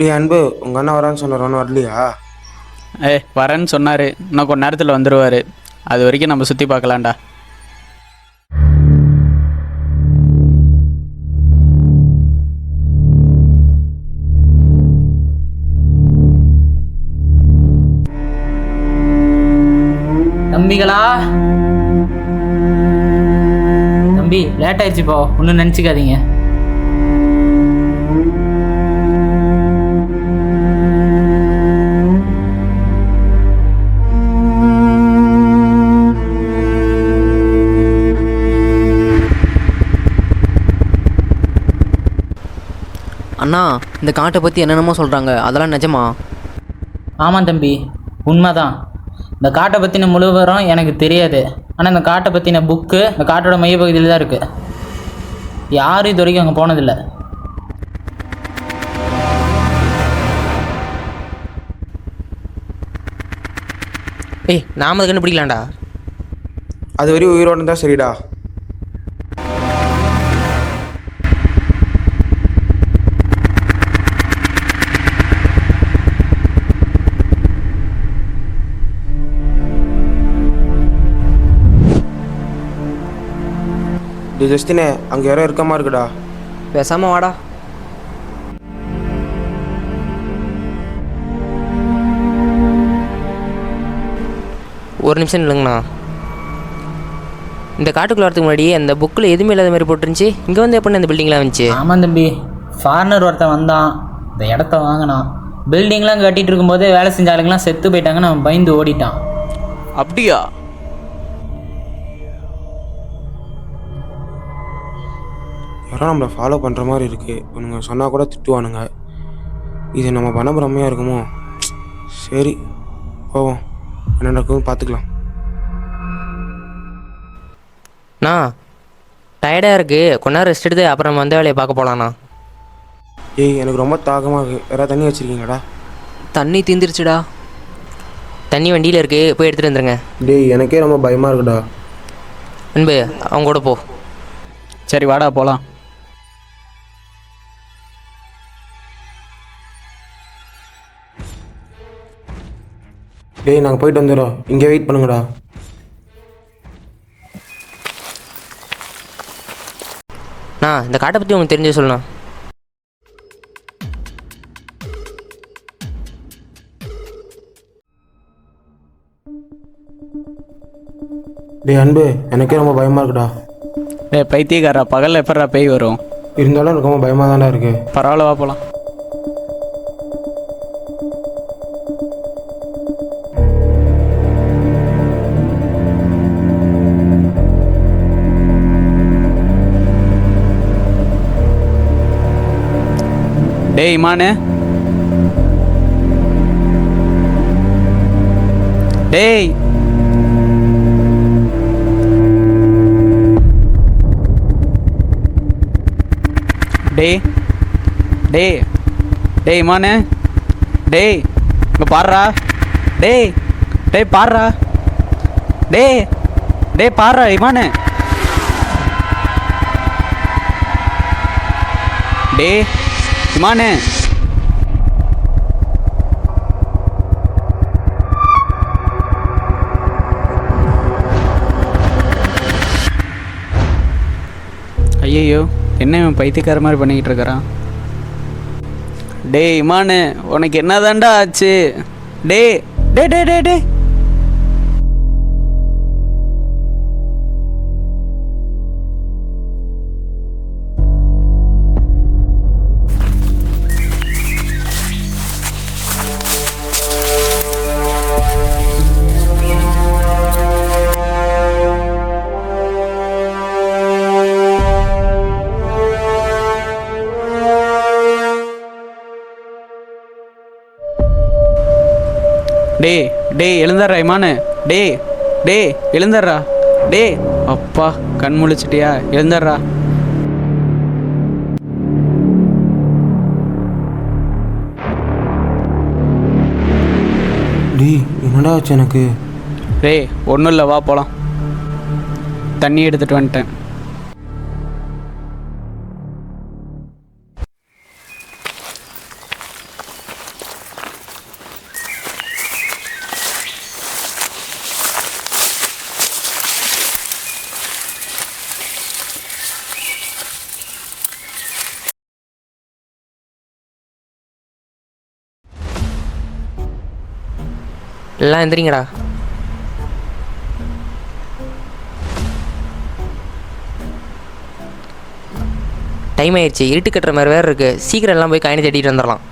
டேய் அன்பு, உங்கள் அண்ணன் வரான்னு சொன்னார், ஒன்றும் வரலையா? வரேன்னு சொன்னார். இன்னும் கொஞ்ச நேரத்தில் வந்துடுவார். அது வரைக்கும் நம்ம சுற்றி பார்க்கலாம்டா. தம்பிகளா, தம்பி லேட் ஆயிடுச்சுப்போ, ஒன்றும் நினச்சிக்காதீங்க. அண்ணா, இந்த காட்டை பற்றி என்னென்னமோ சொல்கிறாங்க, அதெல்லாம் நிஜமா? ஆமாம் தம்பி, உண்மைதான். இந்த காட்டை பற்றின முழு விவரம் எனக்கு தெரியாது. ஆனால் இந்த காட்டை பற்றின புக்கு இந்த காட்டோட மையப்பகுதியில் தான் இருக்குது. யாரும் இது வரைக்கும் அங்கே போனதில்லை. நாம அதை கண்டுபிடிக்கலாம்டா. அது வரையும் உயிரோடு இருந்தால் சரிடா. ஜஸ்டினே, அங்கே யாரோ இருக்கமா இருக்குடா. பேசாம வாடா. ஒரு நிமிஷம் இல்லைங்கண்ணா. இந்த காட்டுக்குள்ள வரதுக்கு முன்னாடி அந்த புக்கில் எதுவுமே இல்லாத மாதிரி போட்டுருந்துச்சு. இங்கே வந்து எப்படி இந்த பில்டிங்லாம் வந்துச்சு? ஆமாம் தம்பி, ஃபாரினர் ஒருத்தன் வந்தான், இந்த இடத்த வாங்கினான். பில்டிங்லாம் கட்டிகிட்டு இருக்கும்போதே வேலை செஞ்ச ஆளுங்கெல்லாம் செத்து போயிட்டாங்கன்னு அவன் பயந்து ஓடிட்டான். அப்படியா? யாரோ நம்மளை ஃபாலோ பண்ணுற மாதிரி இருக்குது. இவனுங்க சொன்னால் கூட திட்டுவானுங்க. இது நம்ம பணபுரமையாக இருக்குமோ? சரி, போவோம். என்ன நடக்குதுன்னு பார்த்துக்கலாம். டயர்டாக இருக்குது, கொஞ்ச நேரம் ரெஸ்ட் எடுத்து அப்புறம் நம்ம வந்த வேலையை பார்க்க போகலாண்ணா. ஏய், எனக்கு ரொம்ப தாகமாக இருக்குது. யாராவது தண்ணி வச்சுருக்கீங்கடா? தண்ணி தீந்துருச்சுடா. தண்ணி வண்டியில் இருக்குது, போய் எடுத்துகிட்டு வந்துடுங்க. டேய், எனக்கே ரொம்ப பயமாக இருக்குடா. அன்பு, அவங்க கூட போ. சரி வாடா போகலாம். டேய், நாங்கள் போயிட்டு வந்துடுறோம், இங்கே வெயிட் பண்ணுங்கடா. இந்த காட்டை பற்றி உங்களுக்கு தெரிஞ்சு சொல்லணும். டேய் அன்பு, எனக்கே ரொம்ப பயமாக இருக்குடா. பைத்தியக்காரா, பகலில் எப்படா பேய் வரும்? இருந்தாலும் எனக்கு ரொம்ப பயமாக தான்டா இருக்குது. பரவாயில்ல, வா போகலாம். டேய் இமானு, டேய் டேய் டேய் டேய் இமானு, டேய் இங்கே பாடுறா. டேய் டேய் பாடுறா. டேய் டேய் பாடுறா இமானு. டேய் இமானு. ஐயோ, என்ன இவன் பைத்தியக்கார மாதிரி பண்ணிக்கிட்டு இருக்கிறான்? டேய் இமானு, உனக்கு என்னதான்டா ஆச்சு? டேய் டே டே டே டே டேய் டேய் எழுந்தர்றா இமானு. டேய் டேய் எழுந்தர்றா. டேய் அப்பா, கண் முழிச்சிட்டியா? எழுந்தர்றா. டேய், என்னடா ஆச்சு எனக்கு? டேய் ஒன்றும் இல்லை, வா போகலாம். தண்ணி எடுத்துகிட்டு வந்துட்டேன். எல்லாம் எந்திரிங்கடா. டைம் ஆயிடுச்சு, இருட்டு கட்டுற மாதிரி வேறு இருக்குது. சீக்கிரம் எல்லாம் போய் காயினை தேடிட்டு வந்துடலாம்.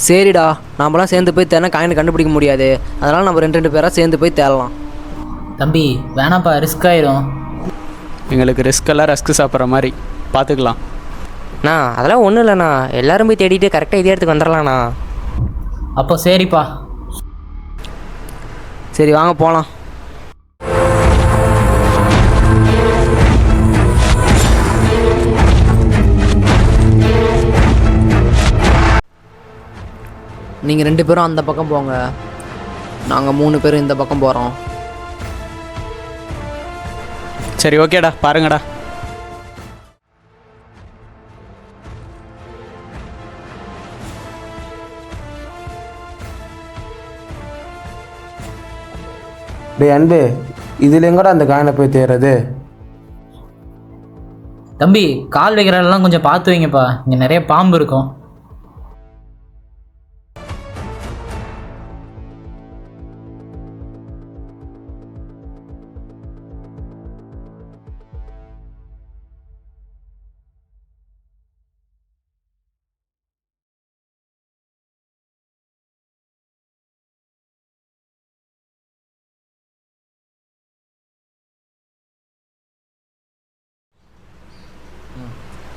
சரிடா, நாமலாம் சேர்ந்து போய் தேனா காயினை கண்டுபிடிக்க முடியாது. அதனால் நம்ம ரெண்டு பேராக சேர்ந்து போய் தேடலாம். தம்பி வேணாப்பா, ரிஸ்க் ஆயிரும். எங்களுக்கு ரிஸ்கெல்லாம் ரஸ்க்கு சாப்பிட்ற மாதிரி பார்த்துக்கலாம். அதெல்லாம் ஒன்றும் இல்லைண்ணா. எல்லோரும் போய் தேடிட்டு கரெக்டாக இதே இடத்துக்கு வந்துடலாண்ணா. அப்போ சரிப்பா. சரி வாங்க போகலாம். நீங்கள் 2 பேரும் அந்த பக்கம் போங்க, நாங்கள் 3 பேரும் இந்த பக்கம் போகிறோம். சரி ஓகேடா, பாருங்கடா. டேய் அன்பு, இதில் எங்கடா அந்த காயினை போய் தேடுறது? தம்பி கால் வைக்கிறதெல்லாம் கொஞ்சம் பார்த்து வைங்கப்பா, இங்கே நிறைய பாம்பு இருக்கும்.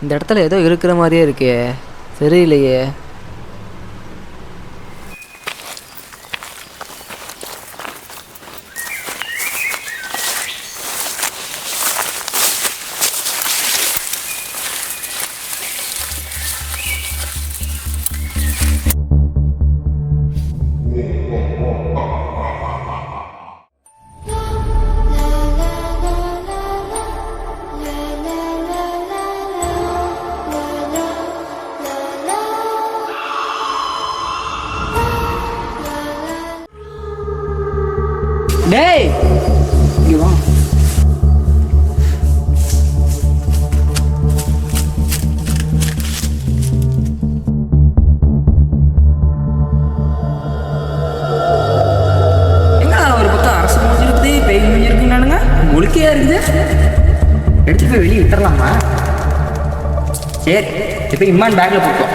இந்த இடத்துல ஏதோ இருக்கிற மாதிரியே இருக்கே, சரியில்லையே. டேய் இங்கே வா. ஒரு பக்கம் அரசு முடிஞ்சிருக்குது, பேய் முடிஞ்சிருக்குன்னானுங்க, முழுக்கையாக இருக்குது. எடுத்து போய் வெளியே விட்டுறலாமா? சரி, இப்போ இம்மான் பேக்கில் போட்டோம்.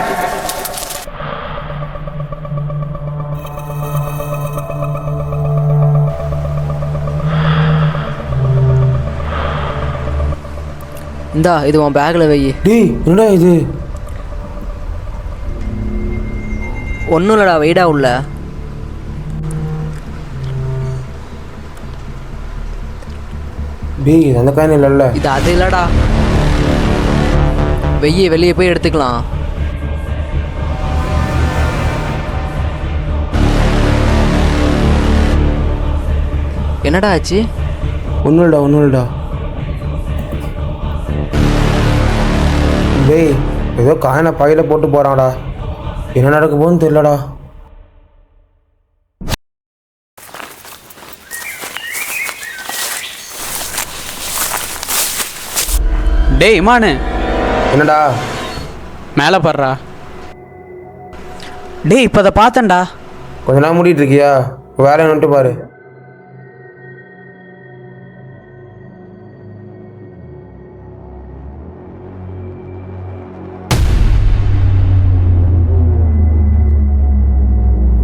இந்தா இது உன் பேக்கில் வை. டேய் என்னடா இது? ஒன்றும் இல்லைடா, வெயிடா உள்ள. டேய் இது அந்த காயின் இல்லைல்ல? இது அது இல்லைடா, வெளியே போய் எடுத்துக்கலாம். என்னடா ஆச்சு? ஒன்றும் இல்லைடா. டேய் ஏதோ காயினை பையில போட்டு போகிறான்டா, என்ன நடக்க போகுதுன்னு தெரியலடா. டேய் இமானு, என்னடா? மேலே படுறா. டேய் இப்போ அதை பார்த்தேன்டா. கொஞ்ச நேரம் மூடிட்டு இருக்கியா? வேற என்னட்டு பாரு.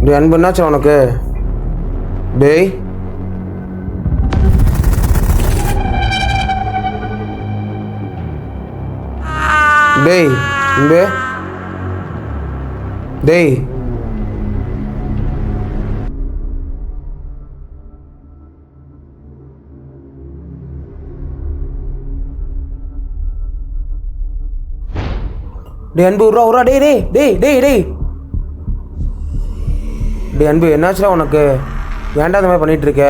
டேய் அன்பு, என்னாச்சு உனக்கு? டேய் டேய் அன்பு, டேய் அன்பு உருவா. டேய் அன்பு, என்னாச்சுடா உனக்கு? ஏன்டா இந்த மாதிரி பண்ணிட்டு இருக்க?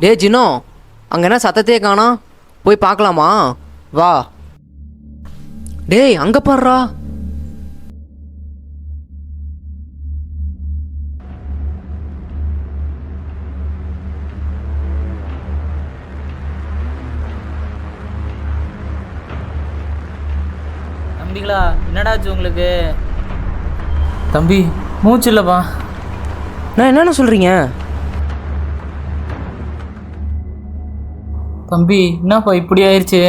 டே ஜினோ, அங்கே என்ன சத்தத்தையே காணோம், போய் பார்க்கலாமா? வா. டேய் அங்கே பாருடா. தம்பிங்களா, என்னடாச்சு உங்களுக்கு? தம்பி மூச்சு இல்லைப்பா. நான் என்னென்ன சொல்கிறீங்க? தம்பி என்னப்பா இப்படி ஆயிடுச்சு?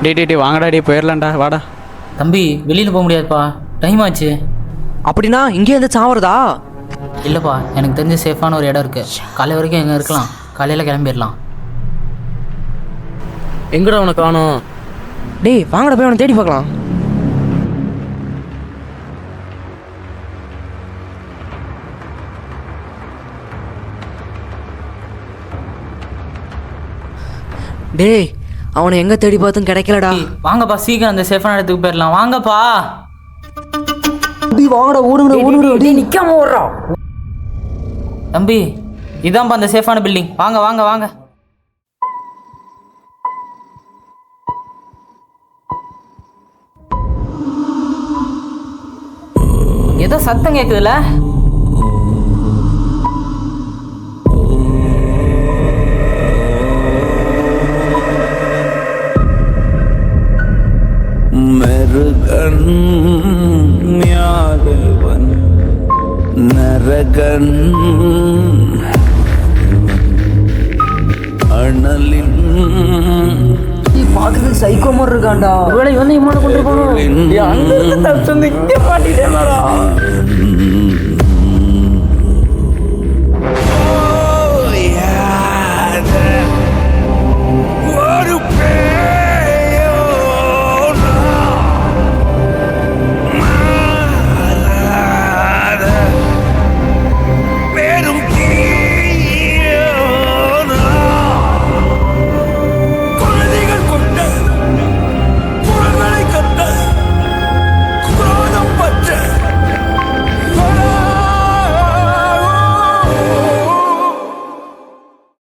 டே வாங்கடா, டே போயிடலாம்டா, வாடா. தம்பி வெளியில் போக முடியாதுப்பா, டைம் ஆச்சு. அப்படின்னா இங்கே வந்து சாவறதா? இல்லைப்பா, எனக்கு தெரிஞ்ச சேஃபான ஒரு இடம் இருக்குது. காலை வரைக்கும் எங்கே இருக்கலாம், காலையில் கிளம்பிடலாம். எங்கடா உனக்கு காணோம்? டேய் வாங்கடா போய் அவனை தேடி பார்க்கலாம். டேய் அவனை எங்கே தேடி பார்த்தும் கிடைக்கலடா. வாங்கப்பா, சீக்கிரம் அந்த சேஃபான இடத்துக்கு போயிடலாம். வாங்கப்பா. வாங்கடா, ஓடுங்கடா. நிற்காம ஓடுறான். தம்பி இதான்ப்பா அந்த சேஃபான பில்டிங். வாங்க வாங்க வாங்க. ஏதோ சத்தம் கேட்குதுல்ல? மெருகன் ஞானவன் நரகன் அனலின் பார்க்கறது சைக்கோ மாதிரி இருக்காண்டா. ஒருவேளை இவன் இம்மான கொண்டு போகணும். அங்க இருந்து தப்பிச்சு வந்து இங்கே பாட்டிட்டே